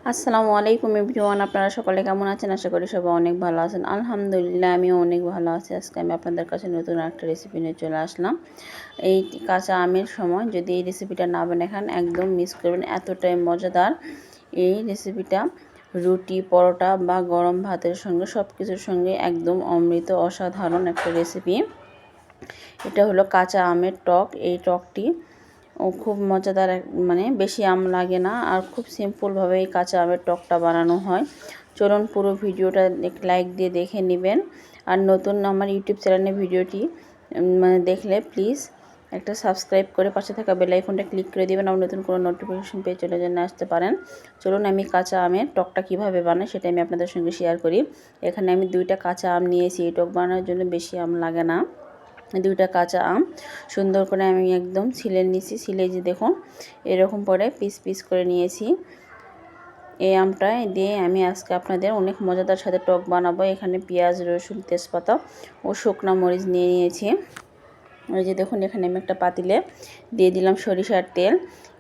আসসালামু আলাইকুম এভরিওয়ান, আপনারা সকলে কেমন আছেন? আশা করি সবাই অনেক ভালো আছেন। আলহামদুলিল্লাহ আমিও অনেক ভালো আছি। আজকে আমি আপনাদের কাছে নতুন একটা রেসিপি নিয়ে চলে আসলাম। এই কাঁচা আমের সময় যদি এই রেসিপিটা না বানিয়ে খান একদম মিস করবেন, এতটাই মজাদার এই রেসিপিটা। রুটি, পরোটা বা গরম ভাতের সঙ্গে সব কিছুর সঙ্গে একদম অমৃত, অসাধারণ একটা রেসিপি। এটা হলো কাঁচা আমের টক। এই টকটি খুব মজাদার, মানে বেশি আম লাগে না আর খুব সিম্পলভাবে এই কাঁচা আমের টকটা বানানো হয়। চলুন পুরো ভিডিওটা লাইক দিয়ে দেখে নেবেন। আর নতুন আমার ইউটিউব চ্যানেলে ভিডিওটি মানে দেখলে প্লিজ একটা সাবস্ক্রাইব করে পাশে থাকা বেল আইকনটা ক্লিক করে দেবেন, আর নতুন কোনো নোটিফিকেশন পেয়ে চলে জন্য আসতে পারেন। চলুন আমি কাঁচা আমের টকটা কীভাবে বানাই সেটা আমি আপনাদের সঙ্গে শেয়ার করি। এখানে আমি 2টা কাঁচা আম নিয়েছি। এই টক বানানোর জন্য বেশি আম লাগে না। 2টা কাঁচা আম সুন্দর করে আমি একদম ছিলে নিয়েছি। ছিলে যে দেখুন এরকম করে পিস পিস করে নিয়েছি। এই আমটা দিয়ে আমি আজকে আপনাদের অনেক মজাদার সাথে টক বানাবো। এখানে পেঁয়াজ, রসুন, তেজপাতা ও শুকনো মরিচ নিয়ে নিয়েছি। এই যে দেখুন এখানে আমি একটা পাতিলে দিয়ে দিলাম সরিষার তেল।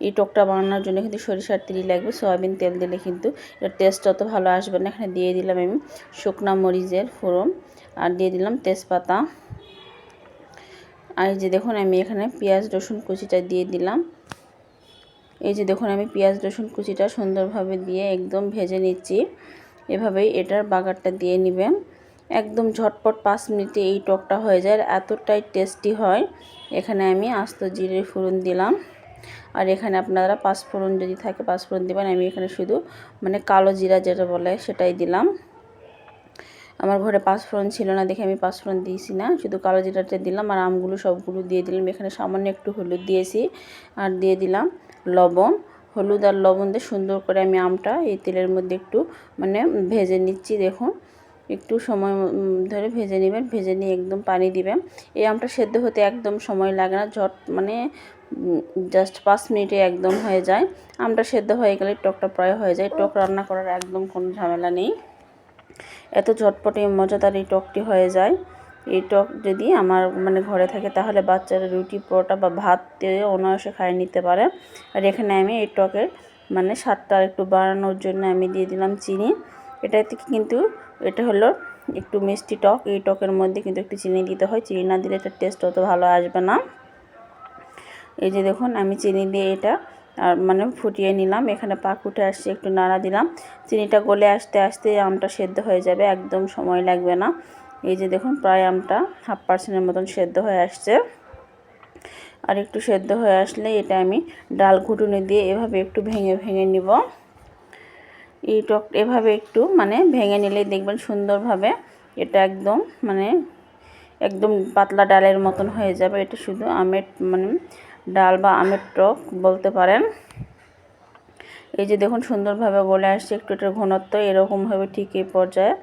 এই টকটা বানানোর জন্য কিন্তু সরিষার তেলই লাগবে, সয়াবিন তেল দিলে কিন্তু এর টেস্ট অত ভালো আসবে না। এখানে দিয়ে দিলাম আমি শুকনো মরিচের ফোড়ন আর দিয়ে দিলাম তেজপাতা। আর এই যে দেখুন আমি এখানে পেঁয়াজ রসুন কুচিটা দিয়ে দিলাম। এই যে দেখুন আমি পেঁয়াজ রসুন কুচিটা সুন্দরভাবে দিয়ে একদম ভেজে নিচ্ছি। এভাবেই এটার বাগারটা দিয়ে নেবেন। একদম ঝটপট 5 মিনিটে এই টকটা হয়ে যায়, এতটাই টেস্টি হয়। এখানে আমি আস্ত জিরে ফোড়ন দিলাম। আর এখানে আপনারা 5 ফোড়ন যদি থাকে 5 ফোড়ন দিবেন। আমি এখানে শুধু মানে কালো জিরা যেটা বলে সেটাই দিলাম। আমার ঘরে 5 ফোড়ন ছিল না দেখে আমি 5 ফোড়ন দিয়েছি না, শুধু কালো জিরাটা দিলাম। আর আমগুলো সবগুলো দিয়ে দিলাম। এখানে সামান্য একটু হলুদ দিয়েছি আর দিয়ে দিলাম লবণ। হলুদ আর লবণ দিয়ে সুন্দর করে আমি আমটা এই তেলের মধ্যে একটু মানে ভেজে নিচ্ছি। দেখুন একটু সময় ধরে ভেজে নেবেন। ভেজে নিয়ে একদম পানি দিবেন। এই আমটা সেদ্ধ হতে একদম সময় লাগে না, ঝট মানে জাস্ট 5 মিনিটে একদম হয়ে যায়। আমটা সেদ্ধ হয়ে গেলে টকটা প্রায় হয়ে যায়। টক রান্না করার একদম কোনো ঝামেলা নেই, এত ঝটপটে মজাদার এই টকটি হয়ে যায়। এই টক যদি আমার মানে ঘরে থাকে তাহলে বাচ্চারা রুটি, পরোটা বা ভাত দিয়ে অনায়াসে খাইয়ে নিতে পারে। আর এখানে আমি এই টকের মানে স্বাদটা একটু বাড়ানোর জন্য আমি দিয়ে দিলাম চিনি। এটাতে কিন্তু এটা হলো একটু মিষ্টি টক। এই টকের মধ্যে কিন্তু একটু চিনি দিতে হয়, চিনি না দিলে এটার টেস্ট অত ভালো আসবে না। এই যে দেখুন আমি চিনি দিয়ে এটা আর মানে ফুটিয়ে নিলাম। এখানে পাক উঠে আসছে, একটু নাড়া দিলাম। চিনিটা গলে আসতে আসতে আমটা সেদ্ধ হয়ে যাবে, একদম সময় লাগবে না। এই যে দেখুন প্রায় আমটা 1/2% মতন সেদ্ধ হয়ে আসছে। আর একটু সেদ্ধ হয়ে আসলে এটা আমি ডাল ঘুটুনি দিয়ে এভাবে একটু ভেঙে ভেঙে নিব। এই টক এভাবে একটু মানে ভেঙে নিলেই দেখবেন সুন্দরভাবে এটা একদম মানে একদম পাতলা ডালের মতন হয়ে যাবে। এটা শুধু আমের মানে ডাল বা আমের টক বলতে পারেন। এই যে দেখুন সুন্দরভাবে গলে আসছে, একটু এটার ঘনত্ব এরকমভাবে ঠিক এই পর্যায়ে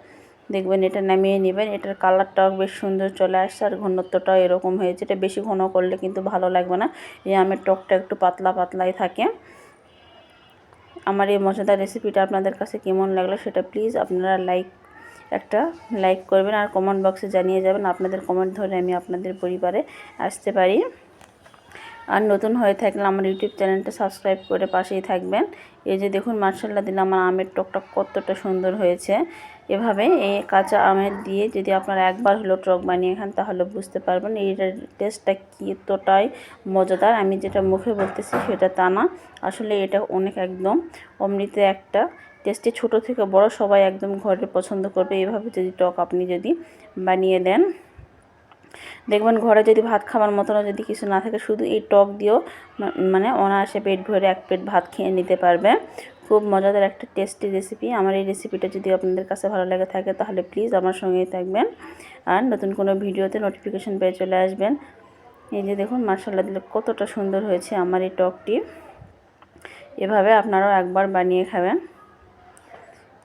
দেখবেন এটা নামিয়ে নেবেন। এটার কালারটাও বেশ সুন্দর চলে আসছে আর ঘনত্বটাও এরকম হয়েছে। এটা বেশি ঘন করলে কিন্তু ভালো লাগবে না। এই আমের টকটা একটু পাতলা পাতলাই থাকে। আমার এই মজাদার রেসিপিটা আপনাদের কাছে কেমন লাগলো সেটা প্লিজ আপনারা একটা লাইক করবেন আর কমেন্ট বক্সে জানিয়ে যাবেন। আপনাদের কমেন্ট ধরে আমি আপনাদের পরিবারে আসতে পারি। আর নতুন হয়ে থাকলে আমার ইউটিউব চ্যানেলটা সাবস্ক্রাইব করে পাশেই থাকবেন। এই যে দেখুন মাশাআল্লাহ দিলে আমার আমের টকটা কতটা সুন্দর হয়েছে। এভাবে এই কাঁচা আমের দিয়ে যদি আপনারা একবার হলো টক বানিয়ে খান তাহলে বুঝতে পারবেন এইটার টেস্টটা কতটাই মজাদার। আমি যেটা মুখে বলতেছি সেটা তা না, আসলে এটা অনেক একদম অমৃত একটা টেস্টি। ছোট থেকে বড় সবাই একদম ঘরে পছন্দ করবে এভাবে যদি টক আপনি যদি বানিয়ে দেন। দেখবেন ঘরে যদি ভাত খাবার মতনও যদি কিছু না থাকে শুধু এই টক দিয়েও মানে অনায়াসে পেট ভরে 1 প্লেট ভাত খেয়ে নিতে পারবে। খুব মজাদার একটা টেস্টি রেসিপি। আমার এই রেসিপিটা যদি আপনাদের কাছে ভালো লেগে থাকে তাহলে প্লিজ আমার সঙ্গেই থাকবেন আর নতুন কোনো ভিডিওতে নোটিফিকেশন পেয়ে চলে আসবেন। এই যে দেখুন মাশাআল্লাহ দিলে কতটা সুন্দর হয়েছে আমার এই টকটি। এভাবে আপনারাও একবার বানিয়ে খাবেন।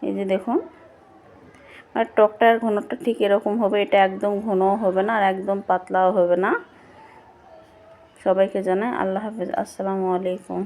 এই যে দেখুন আর টকটার ঘনত্বটা ঠিক এরকম হবে, এটা একদম ঘনও হবে না আর একদম পাতলাও হবে না। সবাইকে জানাই আল্লাহ হাফেজ, আসসালামু আলাইকুম।